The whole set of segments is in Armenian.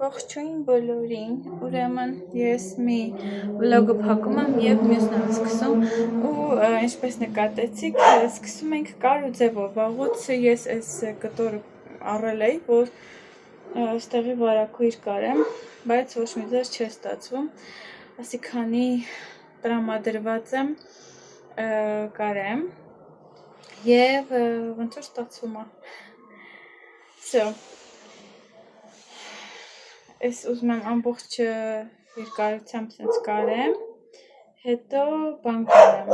Ողջույն բոլորին, ուրեմն ես մի վլոգը փակում եմ և մյուսն եմ սկսում ու ինչպես նկատեցիք, սկսում ենք կարու ձևով, վաղուց ես այս կտորը առել էի, որ ստեղի վարակույր կարեմ, բայց ոչ մի ձեզ չէ ստացվում, ասի քանի տրամադրված եմ կարեմ և ոնց որ ստացվում է, Ես ուզում եմ ամբողջ երկարությամբ սենց կարեմ, հետո բան կարեմ,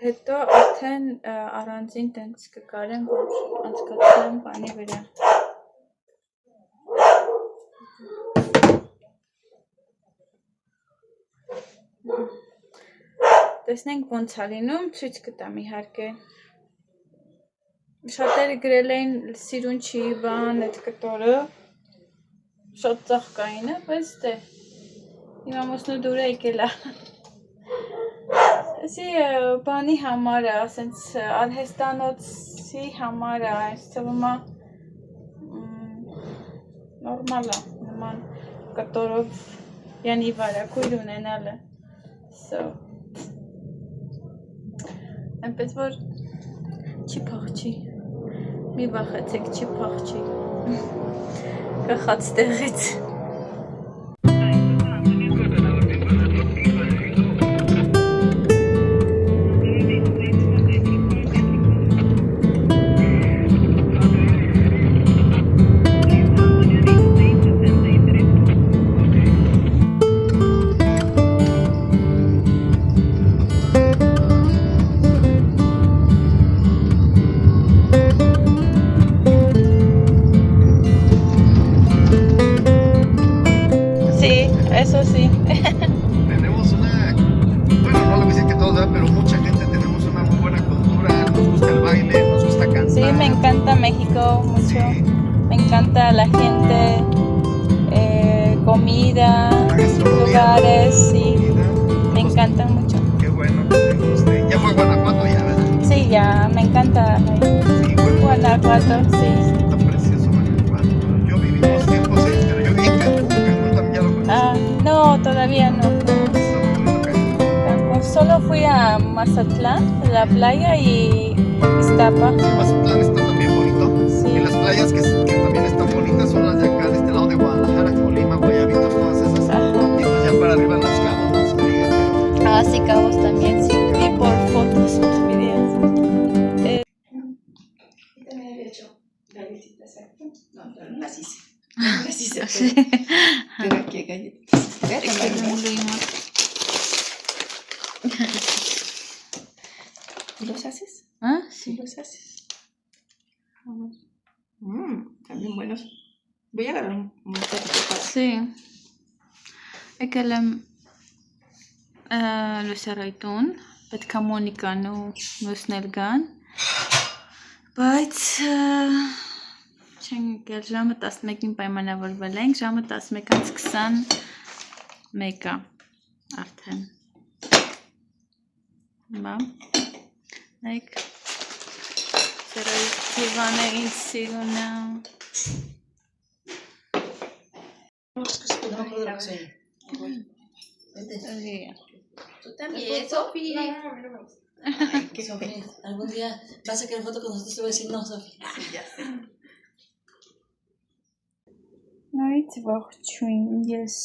հետո արդեն առանձին տենց կկարեմ, որ անցկացնեմ բանի վրա։ Տեսնենք ոնց է լինում, ցույց կտամ իհարկե։ Շատերը գրել էին սիրուն չի բան այդ կտորը, շատ ծաղկային է, բայց դե, իմ ամուսնու դուրը եկել է։ Էսի բանի համար է, ասենց արհեստանոցի համար է, այս թվում է նորմալ է, նման կտորով, յանի վարակույր ունենալը, այնպես որ չի փախչի, մի վախեցեք, չի փախչի, կախած տեղից։ Eso sí. Tenemos bueno, no le voy a decir que todos, ¿verdad? Pero mucha gente tenemos una muy buena cultura, nos gusta el baile, nos gusta cantar. Sí, me encanta México mucho, sí. Me encanta la gente, comida, lugares, sí, me encantan mucho. Qué bueno que te guste. ¿Ya fue a Guanajuato ya, verdad? Sí, ya, me encanta sí, Guanajuato, sí. Está precioso Guanajuato. Yo viví unos tiempos ahí, pero yo vi en Cancún también ya lo conocí. No, todavía no. Cancún, solo fui a Mazatlán, la playa y Iztapa. Mazatlán está también bonito. Sí. Y las playas que también están bonitas son las de acá, de este lado de Guadalajara, Colima, Guayabitos, todas esas. Ajá. Y pues ya para arriba los cabos, no se diga, pero... sí, cabos también, sí. Vi por fotos sus videos. También había hecho galletitas, ¿cierto? No, pero no las hice. Las hice, pero aquí hay galletitas. ¿Y los haces? ¿Ah? Sí. ¿Los haces? También buenos. Voy a agarrar un poquito para... Sí. Եկել եմ լուսերայտուն, պետք է Մոնիկան ու մյուսն էլ գան, բայց չենք եկել, ժամը 11-ին պայմանավորվել ենք, ժամը 11:21 արդեն։ Հիմա, նայք, սերայիվանը ինձ սիրուն է։ Tú también, Sofi. Ay, qué Sofi, algún día vas a querer foto con nosotros y te voy a decir no, Sofi. Sí, ya sé. Նայից ողջույն, ես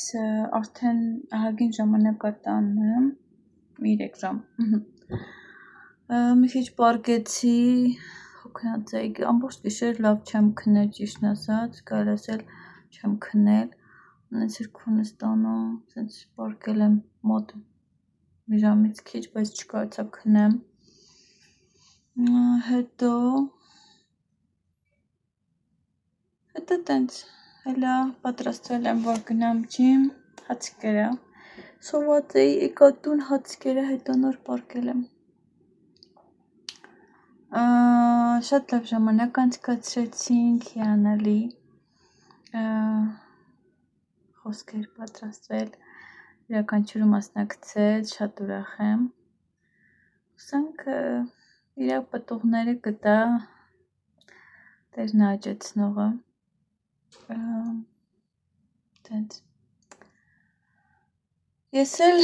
արդեն ահագին ժամանակատան եմ, 3 ժամ, մի քիչ պարկեցի, հոգնած էի, ամբողջ գիշեր լավ չեմ քնել ճիշտն ասած, կարելի ասել չեմ քնել, ցիրկուն ստանում, սենց պարկել եմ մոտ մի ժամից քիչ, բայց չկարողացա քնեմ, հետո տենց, հելա պատրաստվել եմ, որ գնամ ջիմ, հացիկերա, սոված էի, եկա տուն հացիկերա, հետո նոր պարկել եմ, շատ լավ ժամանակ անցկացրեցինք, հիանալի, խոսքեր պատրաստվել, յուրաքանչյուրը մասնակցեց, շատ ուրախ եմ, հուսանք իր պտուղները կտա Տերն աջեցնողը, Տենց ես էլ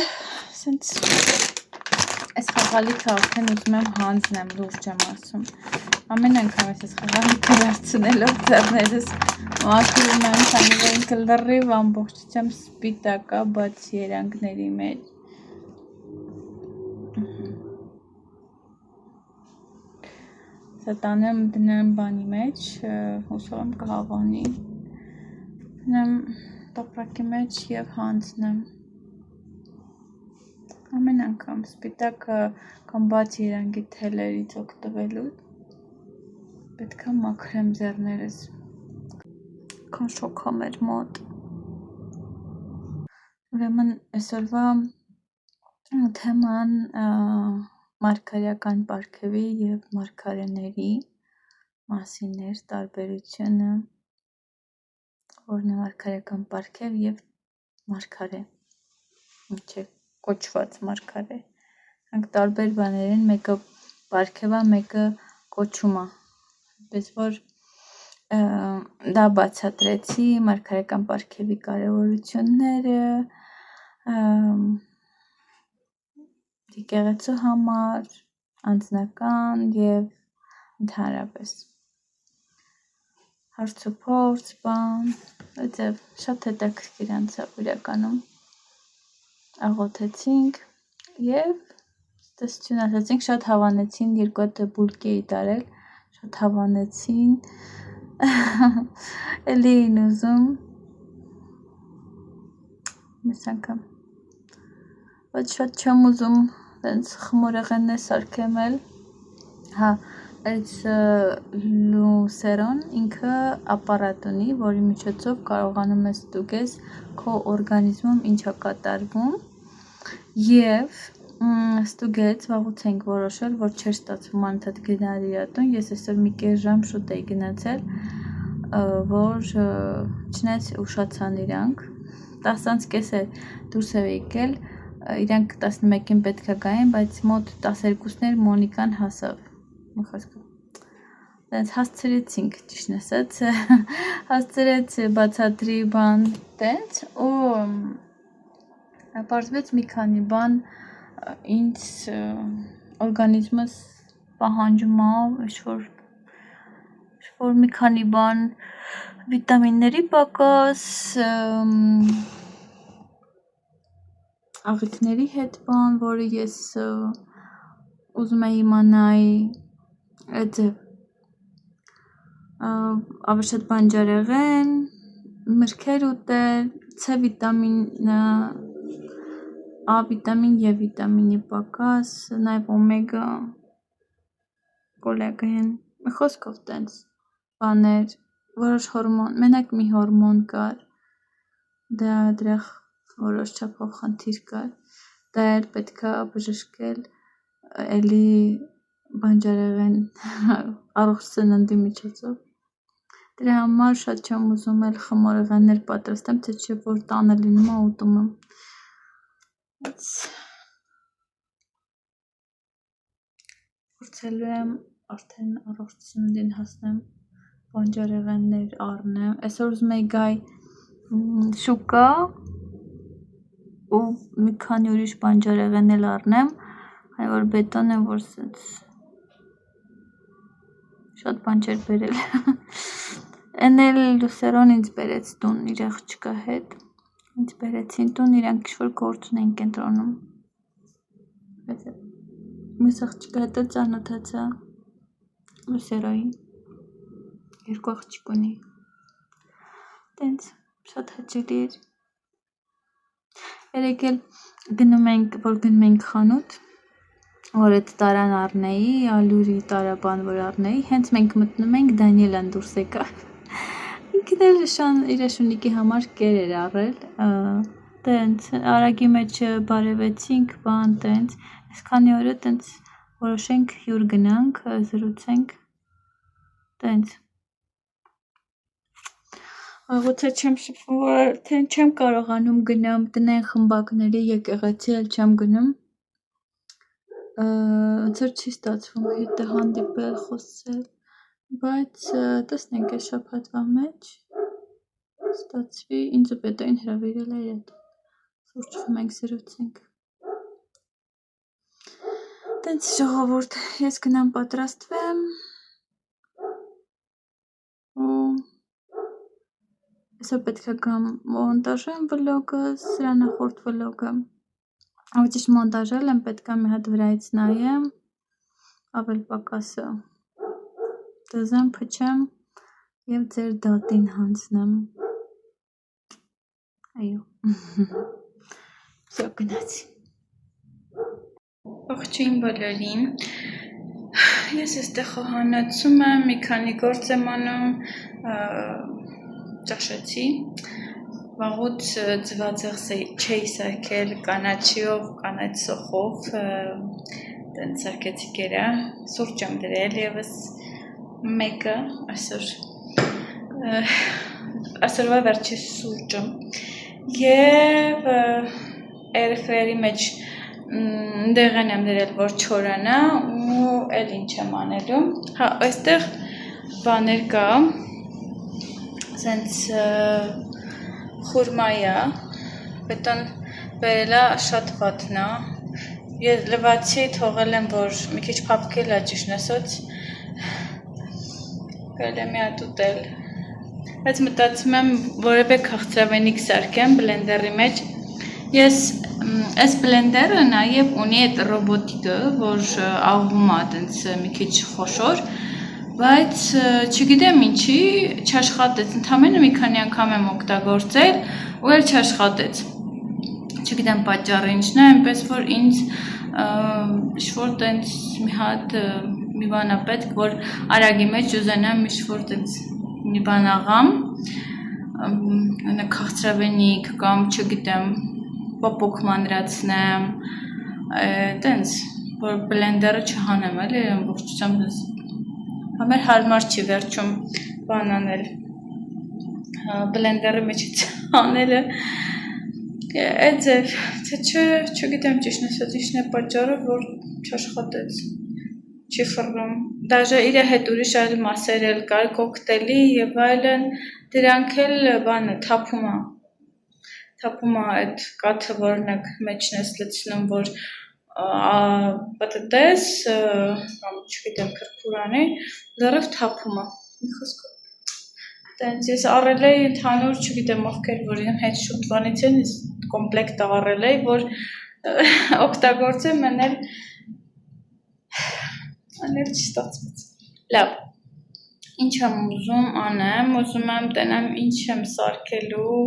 սենց այս խաղալիքը արդեն ուզում եմ հանձնեմ, լուրջ եմ ասում ամեն անգամ ես խաղալիքը դարձնելով ձեռներս մաքրում եմ, քանի որ ինքը լրիվ ամբողջությամբ սպիտակ է, բացի երանգների մեջ սա տանեմ դնեմ բանի մեջ, հուսով եմ կհավանի դնեմ տապրակի մեջ և հանձնեմ ամեն անգամ սպիտակ կամ բաց երանգի թելերից օգտվելու պետք է մաքրեմ ձեռներս քան շոքա մեր մոտ ուրեմն այսօրվա թեման մարգարեական պարգևի և մարգարեների մասին էր տարբերությունը որն է մարգարեական պարգև և մարգարե ինչ է կոչված մարգարե հանք տարբեր բաներ են մեկը պարգև է մեկը կոչում է պես որ դա բացատրեցի մարգարեական պարգևի կարևորությունները եկեղեցու համար անձնական և ընդհանրապես հարց ու փորձ բան շատ հետաքրքիր անցավ իրականում աղոթեցինք և տեսություն ասացինք շատ հավանեցին երկու հատ բուլկի էի տարել շատ հավանեցին էլի էին ուզում մյուս անգամ բայց շատ չեմ ուզում տենց խմորեղեններ սարքեմ էլ հա այս լուսերոն ինքը ապարատ ունի որի միջոցով կարողանում ես ստուգես քո օրգանիզմում ինչ է կատարվում և ստուգեց վաղուց ենք որոշել որ չէր ստացվում անընդհատ գնալ իր տուն ես այսօր մի կես ժամ շուտ էի գնացել որ չնայած ուշացան իրանք 10:30 է դուրս էր եկել իրանք 11-ին պետք է գային բայց մոտ 12-ներ Մոնիկան հասավ տենց հասցրեցինք ճիշտն ասած հասցրեց բացատրի բան տենց ու պարզվեց մի քանի բան ինձ օրգանիզմս պահանջում է ինչ-որ մի քանի բան վիտամինների պակաս աղիքների հետ բան որը ես ուզում եմ իմանալ ավելի շատ բանջարեղեն մրգեր ուտել C վիտամինը A վիտամին և վիտամինի պակաս նաև օմեգա կոլագեն խոսքով տենց բաներ որոշ հորմոն մենակ մի հորմոն կար դա դրա որոշ չափով խնդիր կար դա էլ պետք է բժշկել էլի բանջարեղեն առողջ սննդի միջոցով դրա համար շատ չեմ ուզում էլ խմորեղեններ պատրաստեմ թե չէ որ տանը լինում է ուտում եմ փորձելու եմ արդեն առողջ սննդին հասնեմ բանջարեղեններ առնեմ այսօր ուզում էի գալ շուկա ու մի քանի ուրիշ բանջարեղեն էլ առնեմ այ որ բետոն է որ սենց շատ բան չէր բերել են էլ լուսերոն ինձ բերեց տուն իր աղջկա հետ ինձ բերեցին տուն իրանք ինչ-որ գործ ունեն կենտրոնում մյուս աղջկա հետ էլ ծանոթացա լուսերոյին երկու աղջիկ ունի տենց շատ հաճելի էր երեկ էլ գնում ենք խանութ որ այդ տարան առնեի ալյուրի տարաբան որ առնեի հենց մենք մտնում ենք Դանիելան դուրս եկավ ինքն էլ իր շունիկի համար կեր էր առել տենց արագի մեջ բարևեցինք բան տենց այսքանի օրը տենց որոշենք հյուր գնանք զրուցենք տենց Աղոթե չեմ շփվում որ թե չեմ կարողանում գնամ տնային խմբակների եկեղեցի էլ չեմ գնում ոնց որ չի ստացվում հետը հանդիպել խոսել բայց տեսնենք այս շաբաթվա մեջ Ստացվի, ինձ պետային հրավիրել է այդ սուրճ մենք զրուցենք։ Տենց ժողովուրդ, ես գնամ պատրաստվեմ ու այսօր պետք է գամ մոնտաժեմ վլոգը, սրա նախորդ վլոգը։ Ճիշտ մոնտաժել եմ, պետք է մի հատ վրայից նայեմ, ավել պակասը դզեմ, փչեմ և ձեր դատին հանձնեմ։ Այո, վսյո գնացի։ Ողջույն բոլորին, ես եստեղ խոհանոցում եմ, մի քանի գործ եմ անում, ճաշեցի, վաղուց ձվածեղ չէի սարքել կանաչիով, կանաչ սոխով, տենց սարքեցի կերա, սուրճ եմ դրել եվս մեկը, այսօրվա վերջի սուրճը և էրֆրերի մեջ դեղեն եմ դրել, որ չորանա ու էլ ինչ եմ անելու, հա, այստեղ բաներ կա, սենց խուրմայա, պետան բերելա շատ վատնա, ես լվացի թողել եմ, որ մի քիչ փափկել է ճիշտ ասած, կարելի է մի հատ ուտել, բայց մտածում եմ որևէ քաղցրավենիք սարքեմ բլենդերի մեջ, ես այս բլենդերը նաև ունի այդ ռոբոտիկը, որ աղվում է տենց մի քիչ խոշոր, բայց չգիտեմ ինչի չաշխատեց, ընդամենը մի քանի անգամ եմ օգտագործել ու էլ չաշխատեց, չգիտեմ պատճառը ինչն է, այնպես որ ինձ ինչ-որ տենց մի հատ մի բան է պետք, որ արագի մեջ ուզենամ ինչ-որ տենց մի բան աղամ, քաղցրավենիք կամ չգիտեմ պոպոկ մանրացնեմ, տենց, որ բլենդերը չհանեմ էլի, ամբողջությամբ Համեր հարմար չի վերջում բան անել, բլենդերը մեջից անելը, այդ ձև, թե չգիտեմ ճիշտ ասած ինչն է պատճառը, որ չաշխատեց, չի խռում, դաժե իր հետ ուրիշ այլ մասեր էլ կար, կոկտեյլի և այլն, դրանք էլ բանը թափում է այդ կաթը, որն եք մեջն ես լցնում, որ պտտես, կամ չգիտեմ քրքուրանի, լրիվ թափում է, մի խոսքով, տենց ես առել էի ընդհանուր, չգիտեմ ովքեր, որ իմ հետ շուտվանից են, ես կոմպլեկտ առել էի, որ օգտագործեմ, անել չստացվեց, լավ, ինչ եմ ուզում անեմ, ուզում եմ տենամ ինչ եմ սարքելու,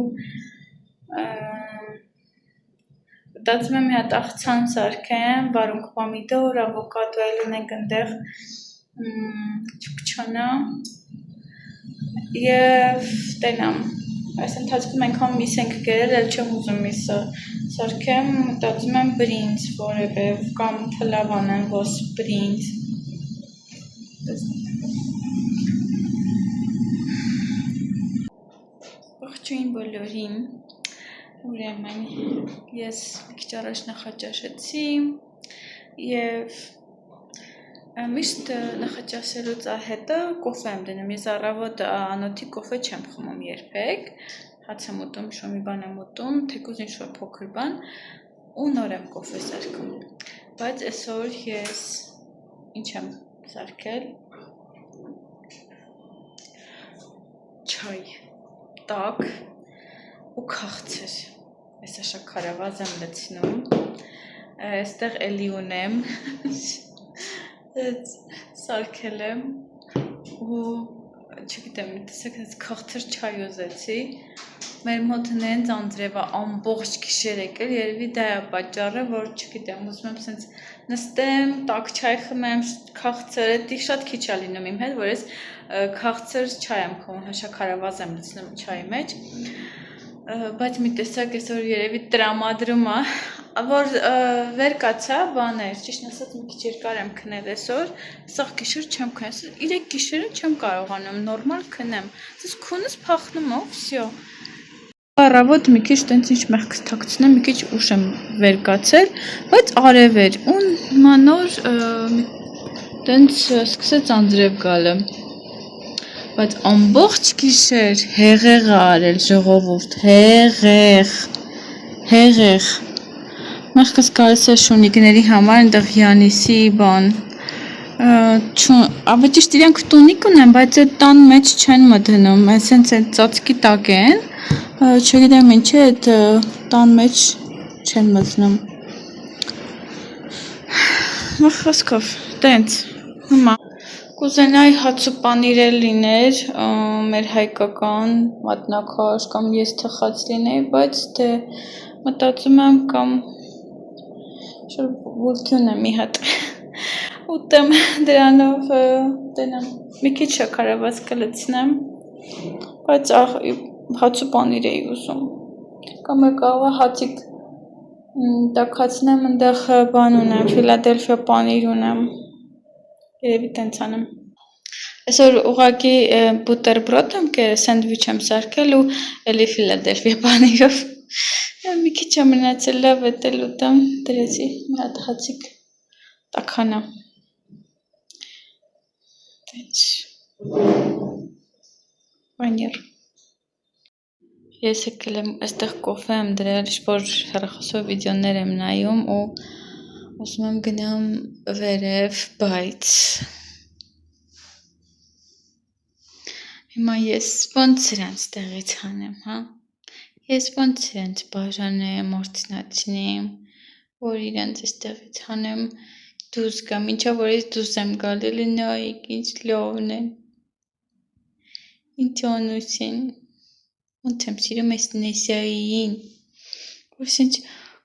Մտածում եմ մի հատ աղցան սարքեմ, վարունգ պամիդոր, ավոկադո էլ ունենք ընդեղ, չկչանա և տենամ, այս ընթացքում ենքան միս ենք գերել, էլ չեմ ուզում միսը սարքեմ, մտածում եմ բրինձ որևէ, կամ փլավ անեմ ոս բրինձ, ողջույն բոլորին, Ուրեմն ես մի քիչ առաջ նախաճաշեցի և միշտ նախաճաշելուց հետո կոֆե եմ դնում, ես առավոտ անոթի կոֆե չեմ խմում երբեք, հաց եմ ուտում, շոմի բան եմ ուտում, թեկուզ ինչ-որ փոքր բան ու նոր եմ կոֆե սարքում, բայց այսօր ես ինչ եմ սարքել, չայ, տաք ու քաղցր, այսա շաքարավազ եմ լցնում, այստեղ էլի ունեմ, սարքել եմ ու չգիտեմ, տեսեք քաղցր չայ ուզեցի, մեր մոտ նենց անձրև է ամբողջ գիշեր եկել, երևի դա է պատճառը, որ չգիտեմ, ուզում եմ սենց նստեմ, տաք չայ խմեմ, քաղցր, դա շատ քիչ է լինում իմ հետ, որ ես քաղցր չայ եմ խմում, շաքարավազ եմ լցնում չայի մեջ, բայց մի տեսակ այսօր երևի տրամադրում է, որ վեր կացա բաներ, ճիշտ ասած մի քիչ երկար եմ քնել այսօր, սաղ գիշեր չեմ քնել, 3 գիշերը չեմ կարողանում նորմալ քնեմ, ասես քունս փախնում է, վсё։ Առավոտ մի քիչ տենց ինչ մեղքս թաքցնեմ, մի քիչ ուշ եմ վեր կացել, բայց արև էր, ու հիմա նոր տենց սկսեց անձրև գալը։ բայց ամբողջ գիշեր հեղեղ արել ժողովուրդ, հեղեղ։ Մեղքս գալիս է շունիկների համար, այնտեղ Յանիսի բան, ավելի ճիշտ իրանք տունիկ ունեն, բայց այդ տան մեջ չեն մտնում, այսենց այդ ծածկի տակ են, չգիտեմ ինչ է, այդ տան մեջ չեն մտնում։ Խոսքով, տենց, հիմա կուզենայի հաց ու պանիր էլ լիներ, մեր հայկական մատնաքաշ կամ ես թխած լինեի, բայց դե մտածում եմ կամ բուլկյուն եմ մի հատ ուտեմ դրանով տենամ, մի քիչ շաքարավազ կլցնեմ, բայց հաց ու պանիր էի ուզում, կամ կարող է հացիկ տաքացնեմ, ընդեղ բան ունեմ, Ֆիլադելֆիա պանիր ունեմ, երևի տենց անեմ։ Այսօր ուղղակի բուտերբրոդ եմ սենդվիչ եմ սարքել ու էլի Ֆիլադելֆիա պանիրով, մի քիչ եմ մնացել, լավ էդ էլ ուտեմ, դրեցի մի հատ հացիկ տաքանա։ Տենց պանիր։ Ես եկել եմ այստեղ կոֆե եմ դրել, որ հեռախոսով վիդեոներ եմ նայում ու ուզում եմ գնամ վերև, բայց հիմա ես ոնց սրանց տեղից հանեմ, հա? Ես ոնց սրանց բաժանեմ, օրցնացնեմ, որ իրենց այստեղից հանեմ, դուրս գամ, ինչա որ ես դուրս եմ գալել, նայեք, ինչ լավն են, ինչ անուս են, ոնց եմ սիրում այս նեսային, որ ինչ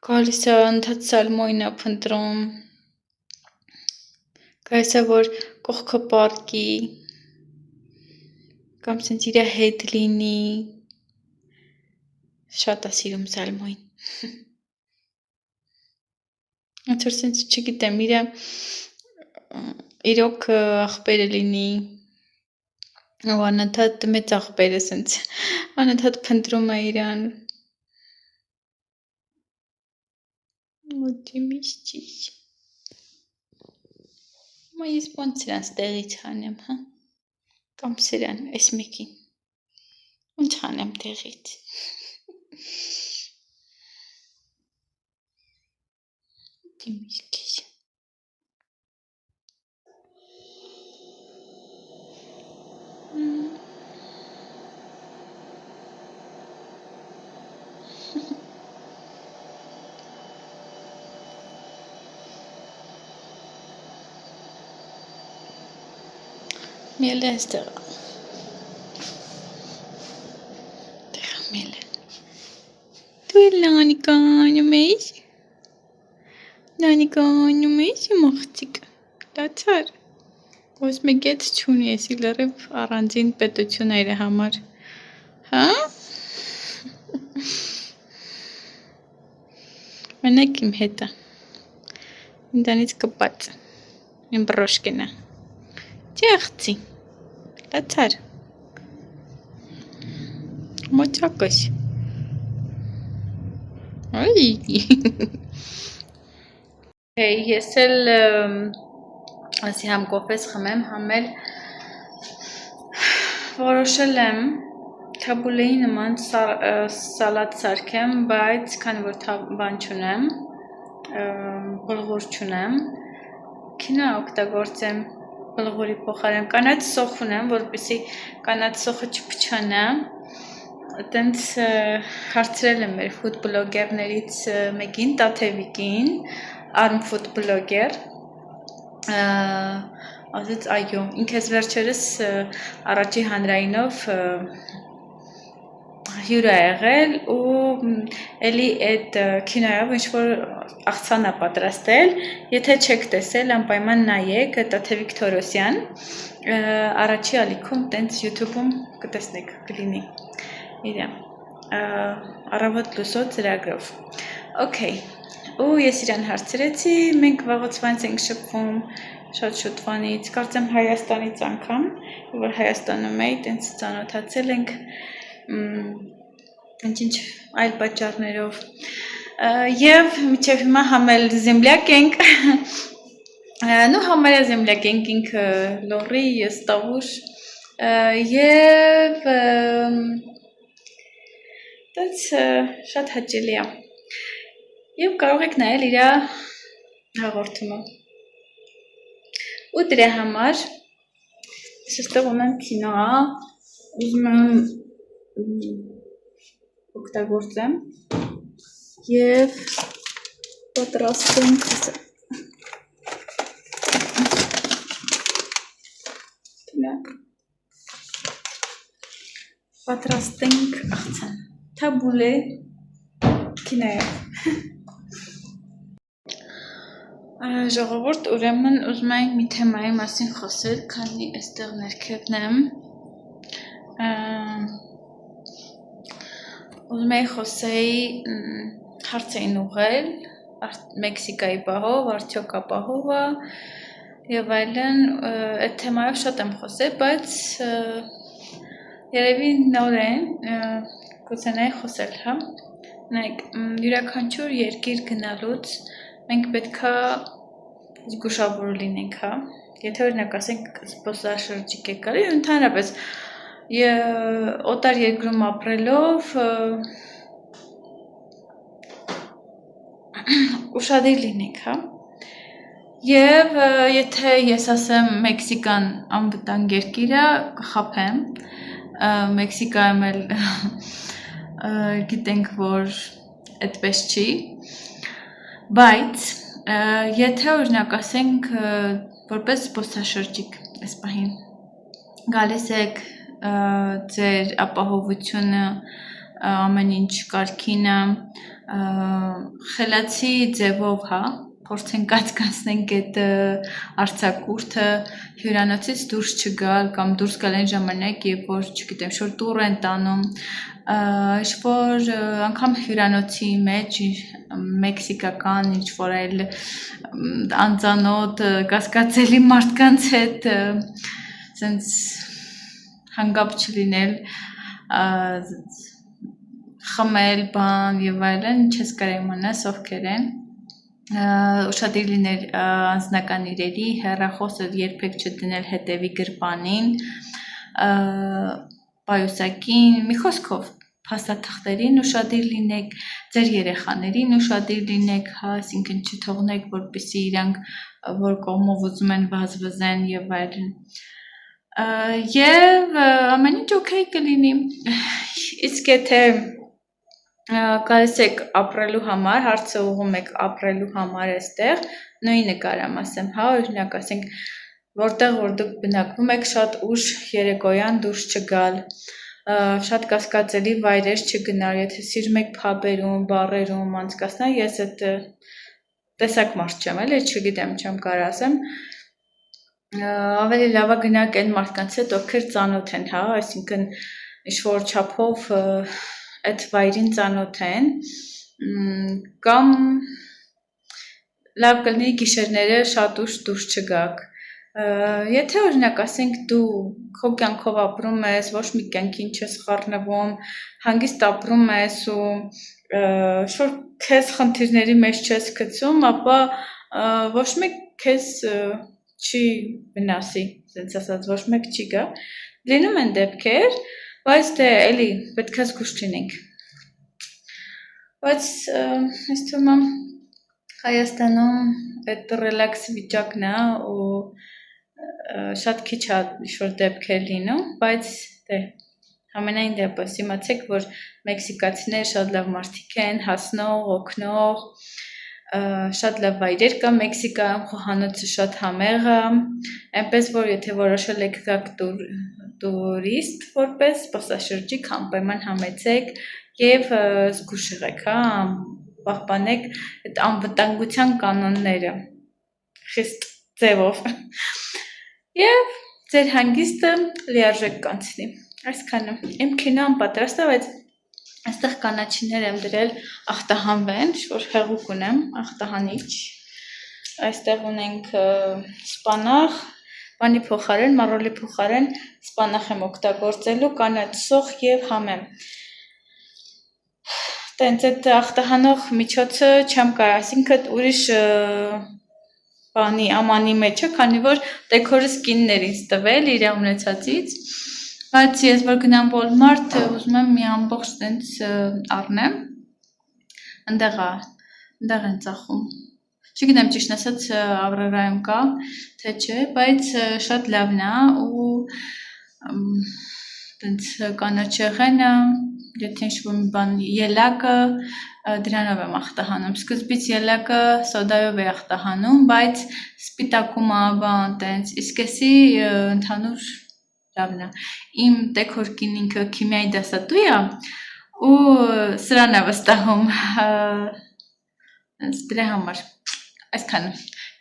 գալիս է ընդհատ սալմոյն է փնտրում, գալիս է որ կողքը պարկի, կամ սենց իրա հետ լինի, շատ է սիրում սալմոյն, ոնց որ սենց չգիտեմ, իրոք աղբերը լինի, ու անընդհատ մեծ աղբերը սենց անընդհատ փնտրում է իրան մոտի միշտից հիմա ես ոնց սրանց տեղից հանեմ, հա, կամ սրան, այս մեկին ոնց հանեմ տեղից մոտի միշտից Miele este. Deja miele. Tu el Nanika, nu meis? Nanika, nu meis մաղցիկ։ Լացար։ Ոնց մեգետ չունի ես իլերև առանձին պետություն է իր համար։ Հա? Մենակ իմ հետ է։ Ինձանից կպած։ Իմ բրոշկենը։ Ջեղցի։ Լացար։ Մոճակոս։ Այ։ Ես էլ ասի համ կոֆես խմեմ, համ էլ որոշել եմ թաբուլեի նման սալատ սարքեմ, բայց քանի որ բան չունեմ, բլղուր չունեմ, քինա օգտագործեմ բլղուրի փոխարեն կանաչ սոխ ունեմ, որպեսզի կանաչ սոխը չփչանա, այտենց հարցրել եմ մեր ֆուդ բլոգերներից մեկին, Տաթևիկին, Arm food blogger, ասեց այո, ինքս վերջերս առաջի հանրայինով հյուր է եղել ու էլի այդ քինոյով ինչ-որ աղցան է պատրաստել, եթե չեք տեսել, անպայման նայեք, Տաթևիկ Թորոսյան, առաջի ալիքում, տենց YouTube-ում կտեսնեք, կլինի, իրա, առավոտ լուսոտ ծրագրով, okay, ու ես իրան հարցրեցի, մենք վաղոցվանց ենք շփվում շատ շուտվանից, կարծեմ Հայաստանից անգամ, որ Հայաստանում էի, տենց ծանոթացել ենք, ինչ այլ պատճառներով և միջև հիմա համել զեմլյակ ենք նու համարյա զեմլյակ ենք ինքը լորի, ես տավուշ Եվ դից շատ հաճելի է։ Եվ կարող եք նայել իր հաղորդումը։ Ու դրա համար ստեղ ունեմ կինո, ուզում եմ օգտագործեմ եւ պատրաստեմ պատրաստենք աղցան թաբուլե կինոյով ժողովուրդ ուրեմն ուզում ենք մի թեմայի մասին խոսել, քանի այստեղ ներքևն եմ ուզում եմ խոսեի հարց էին ուղղել Մեքսիկայի պահով, արդյոք ապահով է եւ այլն այդ թեմայով շատ եմ խոսել, բայց երևի նոր են գուցե նաև խոսել, հա նայեք յուրաքանչյուր երկիր գնալուց մենք պետքա զգուշավոր լինենք, հա եթե օրինակ ասենք զբոսաշրջիկ եք գալի ընդհանրապես օտար երկրում ապրելով ուշադիր լինենք, հա եւ եթե ես ասեմ Մեքսիկան անվտանգ երկիր է, կխաբեմ Մեքսիկայում էլ գիտենք, որ այդպես չի, բայց եթե օրինակ ասենք որպես զբոսաշրջիկ այս պահին գալիս եք ձեր ապահովությունը ամեն ինչ կարգինը խելացի ձևով, հա փորձենք կացկանցնենք այդ արձակուրդը հյուրանոցից դուրս չգալ կամ դուրս գալ այն ժամանակ, երբ որ, չգիտեմ, շուտ տուր են տանում, ինչ-որ անգամ հյուրանոցի մեջ մեքսիկական ինչ-որ այլ անծանոթ կասկածելի մարդկանց հետ սենց հանգապ չլինել, խմել, բան եւ այլն, չես կարող իմանաս ովքեր են ուշադիր լինել անձնական իրերի, հեռախոսը երբեք չդնել հետևի գրպանին, պայուսակին, մի խոսքով փաստաթղթերին ուշադիր լինեք, ձեր երեխաներին ուշադիր լինեք, հա, այսինքն չթողնեք, որպեսզի իրանք որ կողմով ուզում են վազվզեն եւ այլն։ Եվ ամեն ինչ օքեյ կլինի։ Իսկ եթե գալիս եք ապրելու համար, հարցը ուղղում եք ապրելու համար այստեղ, նույնը կարամ ասեմ, հա, օրինակ ասենք, որտեղ որ դուք բնակվում եք, շատ ուշ երեկոյան դուրս չգալ, շատ կասկածելի վայրեր չգնալ, եթե սիրում եք փաբերում, բարերում անցկացնել, ես այդ տեսակ մարդ չեմ, էլի, չգիտեմ, չեմ կարող ասեմ, ավելի լավ է գնաք այն մարդկանց հետ, ովքեր ծանոթ են, հա, այսինքն ինչ-որ չափով այդ վայրին ծանոթ են, կամ լավ կլինի գիշերները շատ ուշ դուրս չգաք, եթե օրինակ ասենք դու քո կյանքով ապրում ես, ոչ մի կյանքին չես խառնվում, հանգիստ ապրում ես ու ինչ-որ քեզ խնդիրների մեջ չես գցում, ապա ոչ մեկ քեզ չի վնասի, ասենց ասած, ոչ մեկ չի գա, լինում են դեպքեր, բայց դե էլի պետք է զգուշ լինենք, բայց ես թվում եմ Հայաստանում այդ ռելաքս վիճակն է ու շատ քիչ է ինչ-որ դեպքեր լինում, բայց դե համենայն դեպս իմացեք, որ մեքսիկացիները շատ լավ մարդիկ են, հասնող, օգնող, շատ լավ վայրեր կա Մեքսիկայում, խոհանոցը շատ համեղ է, այնպես որ եթե որոշել եք գաք տուրիստ որպես զբոսաշրջիկ անպայման համեցեք եւ զգուշ եղեք, հա, պահպանեք այդ անվտանգության կանոնները խիստ ձևով եւ ձեր հանգիստը լիարժեք կանցնի։ Այսքանը։ Իմ կինոն պատրաստ է, բայց այստեղ կանաչիներ եմ դրել ախտահանվեն, որ հեղուկ ունեմ, ախտահանիչ։ Այստեղ ունենք սպանախ, բանի փոխարեն, մարոլի փոխարեն սպանախ եմ օգտագործելու, կանաչ սոխ եւ համեմ։ Տենց այդ ախտահանող միջոցը չեմ կարող, այսինքն ուրիշ բանի ամանի մեջ է, քանի որ դեկորս կինն էր ինձ տվել իր ունեցածից, Բայց ես որ գնամ Walmart, ուզում եմ մի ամբողջ տենց առնեմ։ Ընդեղ են ծախում։ Չգիտեմ ճիշտ ասած Ավրորայում կա, թե չէ, բայց շատ լավն է ու տենց կանաչ եղենը, եթե ինչ-որ մի բան ելակը դրանով եմ ախտահանում։ Սկզբից ելակը սոդայով է ախտահանում, բայց սպիտակում է բան տենց, իսկ էսի ընդհանուր լավն է։ Իմ տեքորքին ինքը քիմիայի դասատու է ու սրան է վստահում դրա համար այսքանը։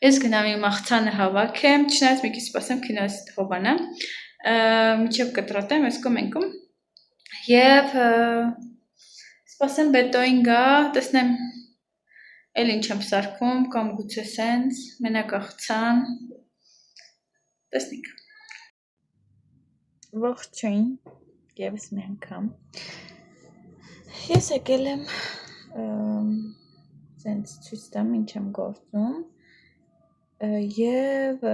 Ես գնամ իմ աղցանը հավաքեմ, չնայած մի քիչ սպասեմ քինոս հովանա, մինչև կտրատեմ այս կոմենքում եւ սպասեմ բետոին գա, տեսնեմ էլ ինչ եմ սարքում կամ գուցե սենց մենակ աղցան տեսնենք։ Ողջույն եւս մի անգամ ես եկել եմ սենց ցույց տամ ինչ եմ գործում եւ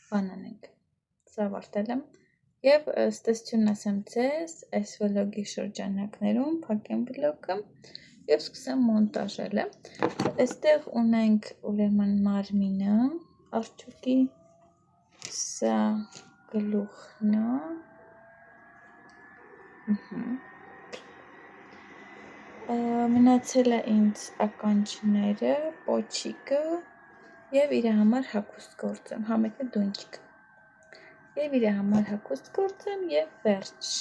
բանանենք սա ավարտել եմ եւ ստեսություն ասեմ ձեզ այս վլոգի շրջանակներում փակեմ վլոգը եւ սկսեմ մոնտաժելը այստեղ ունենք ուրեմն մարմինը արջուկի սա գլուխն է մնացել է ինձ ականջները, պոչիկը եւ իր համար հագուստ գործեմ, համեթը դունչիկ։ Եվ իր համար հագուստ գործեմ եւ վերջ։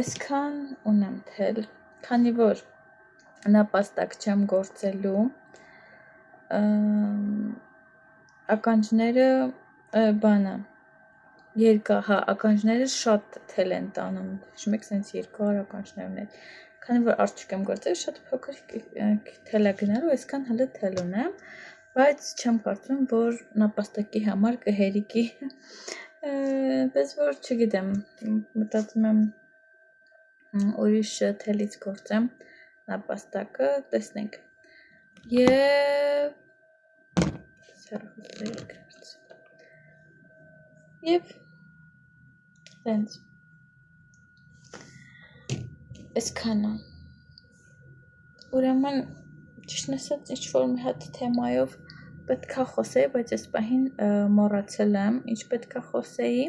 Այսքան ունեմ թել, քանի որ նապաստակ չեմ գործելու, ականջները բանը ականջները շատ թել են տանում, հիշում եք սենց երկար ականջներ ունել, քանի որ արջուկ եմ գործել, շատ փոքր թել է գնալու, այսքան հələ թել ունեմ, բայց չեմ կարծում, որ նապաստակի համար կհերիկի, պես որ չգիտեմ, մտածում եմ ուրիշ թելից գործեմ նապաստակը, տեսնենք, եւ տենց, այսքանը, ուրեմն ճիշտ ասած ինչ-որ մի հատ թեմայով պետքա խոսեի, բայց այս պահին մոռացել եմ, ինչ պետքա խոսեի,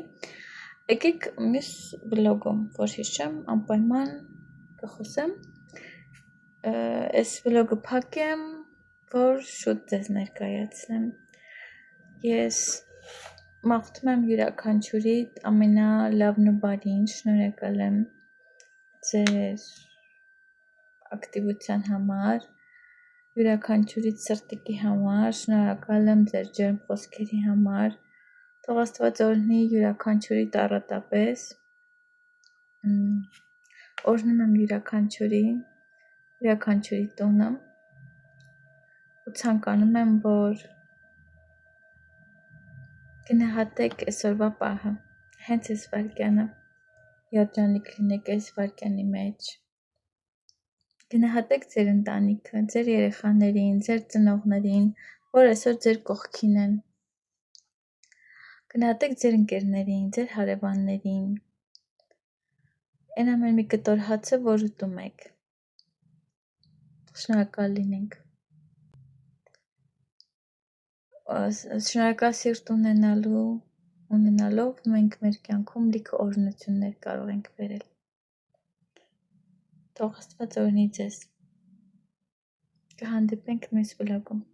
եկեք մյուս վլոգում, որ հիշեմ, անպայման կխոսեմ, այս վլոգը փակեմ, որ շուտ ձեզ ներկայացնեմ, ես մաղթում եմ յուրաքանչյուրիդ ամենալավն ու բարին, շնորհակալ եմ ձեր ակտիվության համար, յուրաքանչյուրից սրտիկի համար, շնորհակալ եմ ձեր ջերմ խոսքերի համար, թող Աստված օրհնի յուրաքանչյուրի տառատապես, օրհնում եմ յուրաքանչյուրի տունը ու ցանկանում եմ, որ գնահատեք այսօրվա պահը, հենց այս վայրկյանը, երջանիկ լինեք այս վայրկյանի մեջ, գնահատեք ձեր ընտանիքը, ձեր երեխաներին, ձեր ծնողներին, որ այսօր ձեր կողքին են, գնահատեք ձեր ընկերներին, ձեր հարևաններին, այն ամեն մի կտոր հացը, որ ուտում եք, շնորհակալ լինենք, շնորհակալ սիրտ ունենալով մենք մեր կյանքում լիքը օրհնություններ կարող ենք բերել, թող Աստված օրհնի ձեզ, կհանդիպենք մյուս վլոգում,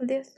Adiós.